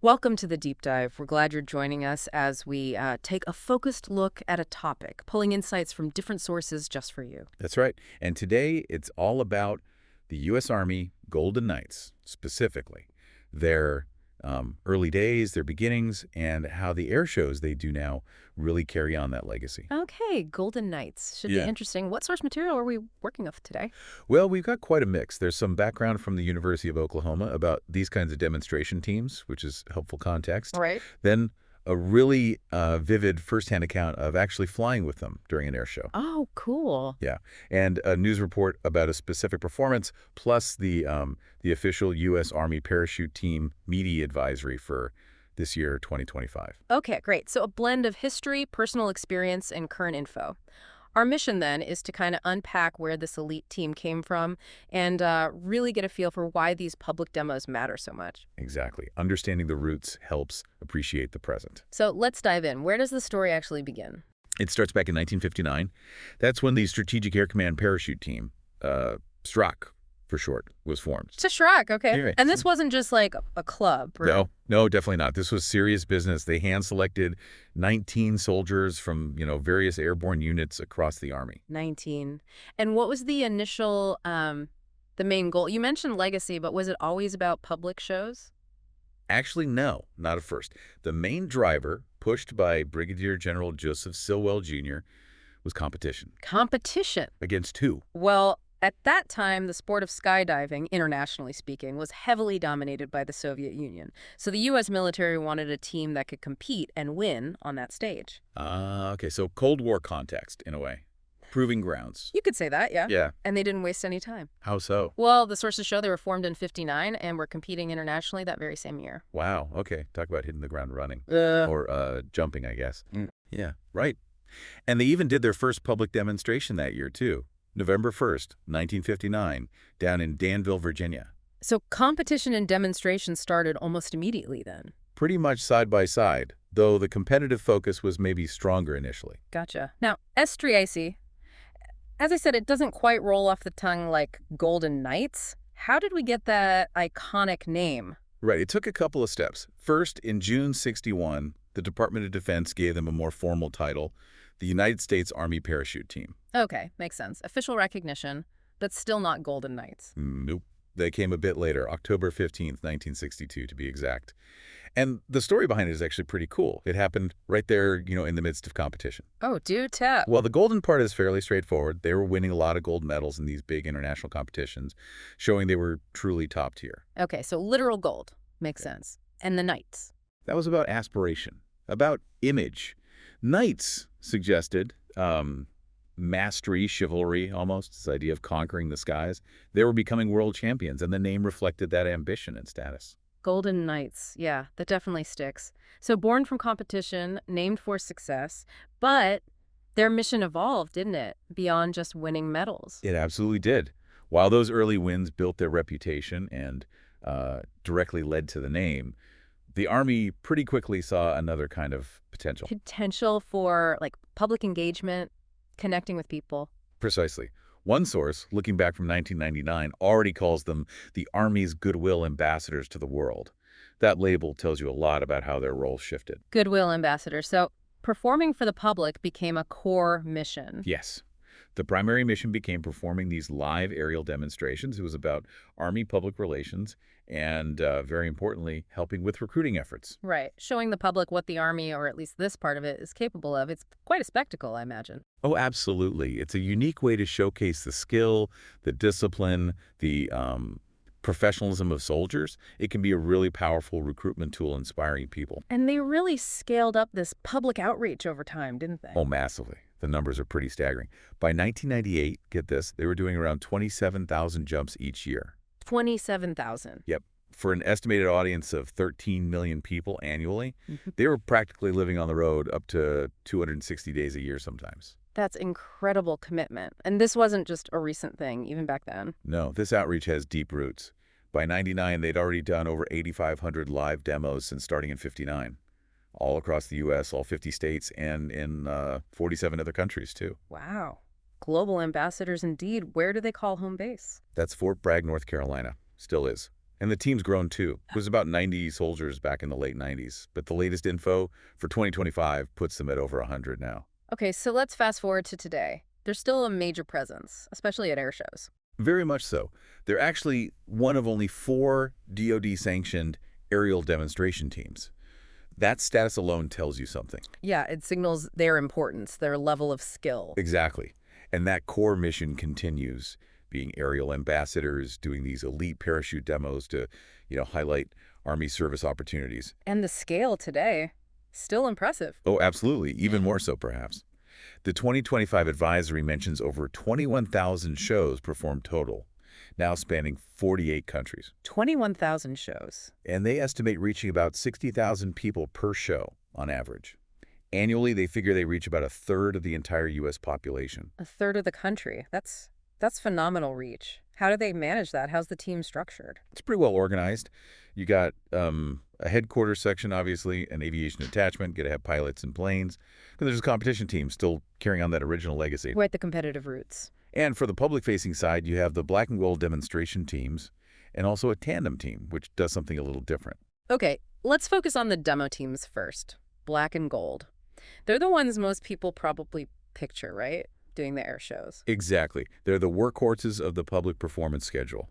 Welcome to the deep dive. We're glad you're joining us as we take a focused look at a topic, pulling insights from different sources just for you. That's right. And today it's all about the U.S. Army Golden Knights, specifically. Their early days, their beginnings, and how the air shows they do now really carry on that legacy. Okay, Golden Knights. Should be interesting. What source material are we working with today? Well, we've got quite a mix. There's some background from the University of Oklahoma about these kinds of demonstration teams, which is helpful context. Right. Then a really vivid firsthand account of actually flying with them during an air show. Oh, cool. Yeah, and a news report about a specific performance, plus the official U.S. Army parachute team media advisory for this year, 2025. Okay, great. So a blend of history, personal experience, and current info. Our mission, then, is to kind of unpack where this elite team came from and really get a feel for why these public demos matter so much. Exactly. Understanding the roots helps appreciate the present. So let's dive in. Where does the story actually begin? It starts back in 1959. That's when the Strategic Air Command Parachute Team, STRAC for short, was formed. It's a STRAC, okay. Right. And this wasn't just like a club, right? No, definitely not. This was serious business. They hand-selected 19 soldiers from, various airborne units across the Army. 19. And what was the initial, the main goal? You mentioned legacy, but was it always about public shows? Actually, no, not at first. The main driver, pushed by Brigadier General Joseph Stilwell, Jr., was competition. Competition? Against who? Well, at that time, the sport of skydiving, internationally speaking, was heavily dominated by the Soviet Union. So the U.S. military wanted a team that could compete and win on that stage. Okay, so Cold War context, in a way. Proving grounds. You could say that, yeah. Yeah. And they didn't waste any time. How so? Well, the sources show they were formed in '59 and were competing internationally that very same year. Wow, okay. Talk about hitting the ground running. Or jumping, I guess. Yeah, right. And they even did their first public demonstration that year, too. November 1st, 1959, down in Danville, Virginia. So competition and demonstration started almost immediately then? Pretty much side by side, though the competitive focus was maybe stronger initially. Gotcha. Now, STRAC, as I said, it doesn't quite roll off the tongue like Golden Knights. How did we get that iconic name? Right, it took a couple of steps. First, in June '61, the Department of Defense gave them a more formal title, the United States Army Parachute Team. Okay, makes sense. Official recognition, but still not Golden Knights. Nope. They came a bit later, October 15th, 1962, to be exact. And the story behind it is actually pretty cool. It happened right there, in the midst of competition. Oh, do tell. Well, the golden part is fairly straightforward. They were winning a lot of gold medals in these big international competitions, showing they were truly top tier. Okay, so literal gold. Makes sense. And the Knights? That was about aspiration, about image. Knights suggested mastery, chivalry, almost, this idea of conquering the skies. They were becoming world champions, and the name reflected that ambition and status. Golden Knights. Yeah, that definitely sticks. So born from competition, named for success, but their mission evolved, didn't it? Beyond just winning medals. It absolutely did. While those early wins built their reputation and directly led to the name, the Army pretty quickly saw another kind of potential. Potential for, like, public engagement, connecting with people. Precisely. One source, looking back from 1999, already calls them the Army's goodwill ambassadors to the world. That label tells you a lot about how their role shifted. Goodwill ambassador. So performing for the public became a core mission. Yes. The primary mission became performing these live aerial demonstrations. It was about Army public relations and, very importantly, helping with recruiting efforts. Right. Showing the public what the Army, or at least this part of it, is capable of. It's quite a spectacle, I imagine. Oh, absolutely. It's a unique way to showcase the skill, the discipline, the professionalism of soldiers. It can be a really powerful recruitment tool inspiring people. And they really scaled up this public outreach over time, didn't they? Oh, massively. The numbers are pretty staggering. By 1998, get this, they were doing around 27,000 jumps each year. 27,000. Yep. For an estimated audience of 13 million people annually, they were practically living on the road up to 260 days a year sometimes. That's incredible commitment. And this wasn't just a recent thing, even back then. No, this outreach has deep roots. By '99, they'd already done over 8,500 live demos since starting in '59. All across the U.S., all 50 states, and in 47 other countries, too. Wow. Global ambassadors indeed. Where do they call home base? That's Fort Bragg, North Carolina. Still is. And the team's grown too. It was about 90 soldiers back in the late 90s, but the latest info for 2025 puts them at over 100 now. Okay, so let's fast forward to today. There's still a major presence, especially at air shows. Very much so. They're actually one of only 4 DoD-sanctioned aerial demonstration teams. That status alone tells you something. Yeah, it signals their importance, their level of skill. Exactly. And that core mission continues, being aerial ambassadors, doing these elite parachute demos to, highlight Army service opportunities. And the scale today, still impressive. Oh, absolutely. Even more so, perhaps. The 2025 advisory mentions over 21,000 shows performed total, now spanning 48 countries. 21,000 shows. And they estimate reaching about 60,000 people per show on average. Annually, they figure they reach about a third of the entire U.S. population. A third of the country. That's phenomenal reach. How do they manage that? How's the team structured? It's pretty well organized. You got a headquarters section, obviously, an aviation attachment, get to have pilots and planes. And there's a competition team still carrying on that original legacy. Quite the competitive roots. And for the public-facing side, you have the black and gold demonstration teams and also a tandem team, which does something a little different. Okay, let's focus on the demo teams first. Black and gold. They're the ones most people probably picture, right? Doing the air shows. Exactly. They're the workhorses of the public performance schedule.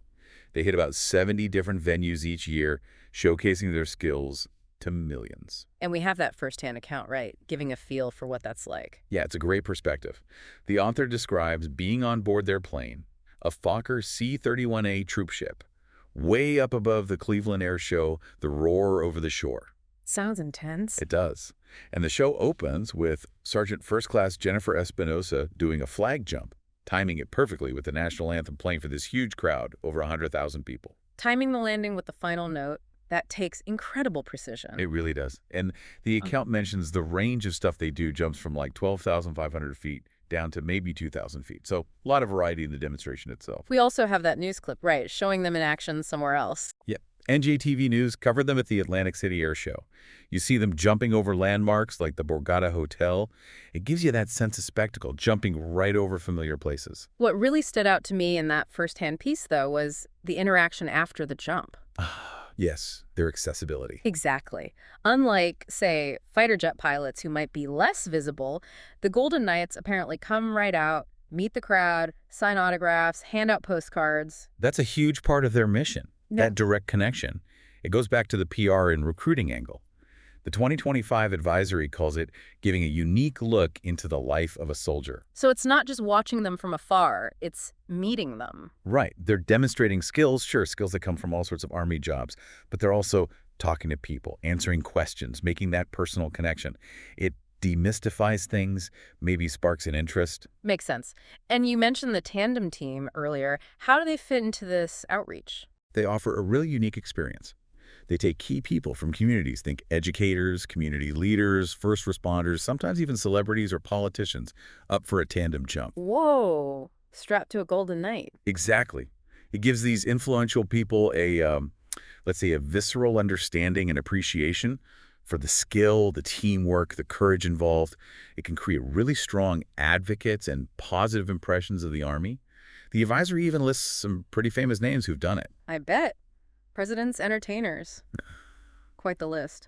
They hit about 70 different venues each year, showcasing their skills to millions. And we have that firsthand account, right? Giving a feel for what that's like. Yeah, it's a great perspective. The author describes being on board their plane, a Fokker C-31A troopship, way up above the Cleveland Air Show, the roar over the shore. Sounds intense. It does. And the show opens with Sergeant First Class Jennifer Espinosa doing a flag jump, timing it perfectly with the national anthem playing for this huge crowd, over 100,000 people. Timing the landing with the final note, that takes incredible precision. It really does. And the account mentions the range of stuff they do jumps from like 12,500 feet down to maybe 2,000 feet. So a lot of variety in the demonstration itself. We also have that news clip, right, showing them in action somewhere else. Yep. NJTV News covered them at the Atlantic City Air Show. You see them jumping over landmarks like the Borgata Hotel. It gives you that sense of spectacle, jumping right over familiar places. What really stood out to me in that first-hand piece, though, was the interaction after the jump. Yes, their accessibility. Exactly. Unlike, say, fighter jet pilots who might be less visible, the Golden Knights apparently come right out, meet the crowd, sign autographs, hand out postcards. That's a huge part of their mission. That direct connection. It goes back to the PR and recruiting angle. The 2025 advisory calls it giving a unique look into the life of a soldier. So it's not just watching them from afar, it's meeting them. Right. They're demonstrating skills, sure, skills that come from all sorts of Army jobs, but they're also talking to people, answering questions, making that personal connection. It demystifies things, maybe sparks an interest. Makes sense. And you mentioned the tandem team earlier. How do they fit into this outreach? They offer a really unique experience. They take key people from communities, think educators, community leaders, first responders, sometimes even celebrities or politicians, up for a tandem jump. Whoa, strapped to a Golden Knight. Exactly. It gives these influential people let's say, a visceral understanding and appreciation for the skill, the teamwork, the courage involved. It can create really strong advocates and positive impressions of the Army. The advisory even lists some pretty famous names who've done it. I bet. Presidents, entertainers. Quite the list.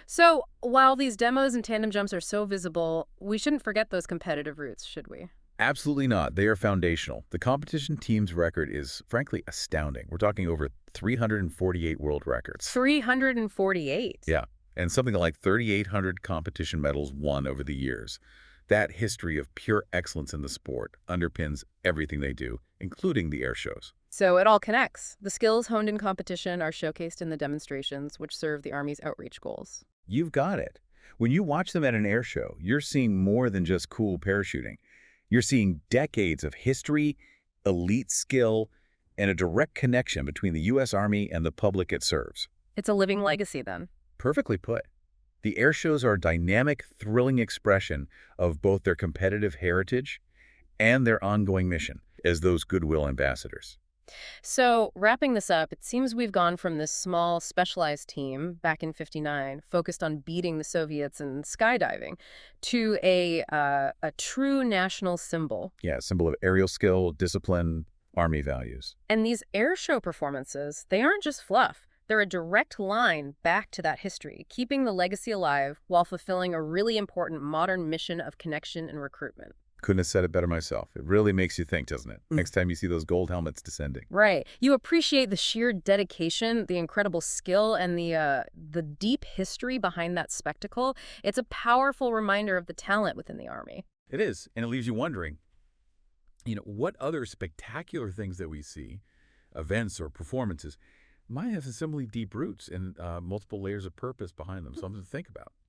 So, while these demos and tandem jumps are so visible, we shouldn't forget those competitive roots, should we? Absolutely not. They are foundational. The competition team's record is, frankly, astounding. We're talking over 348 world records. 348? Yeah, and something like 3,800 competition medals won over the years. That history of pure excellence in the sport underpins everything they do, including the air shows. So it all connects. The skills honed in competition are showcased in the demonstrations, which serve the Army's outreach goals. You've got it. When you watch them at an air show, you're seeing more than just cool parachuting. You're seeing decades of history, elite skill, and a direct connection between the U.S. Army and the public it serves. It's a living legacy, then. Perfectly put. The air shows are a dynamic, thrilling expression of both their competitive heritage and their ongoing mission as those goodwill ambassadors. So, wrapping this up, it seems we've gone from this small, specialized team back in '59, focused on beating the Soviets in skydiving, to a true national symbol. Yeah, a symbol of aerial skill, discipline, Army values. And these air show performances, they aren't just fluff. They're a direct line back to that history, keeping the legacy alive while fulfilling a really important modern mission of connection and recruitment. Couldn't have said it better myself. It really makes you think, doesn't it? Next time you see those gold helmets descending. Right. You appreciate the sheer dedication, the incredible skill, and the deep history behind that spectacle. It's a powerful reminder of the talent within the Army. It is, and it leaves you wondering, what other spectacular things that we see, events or performances, might have similarly deep roots and multiple layers of purpose behind them. Something to think about.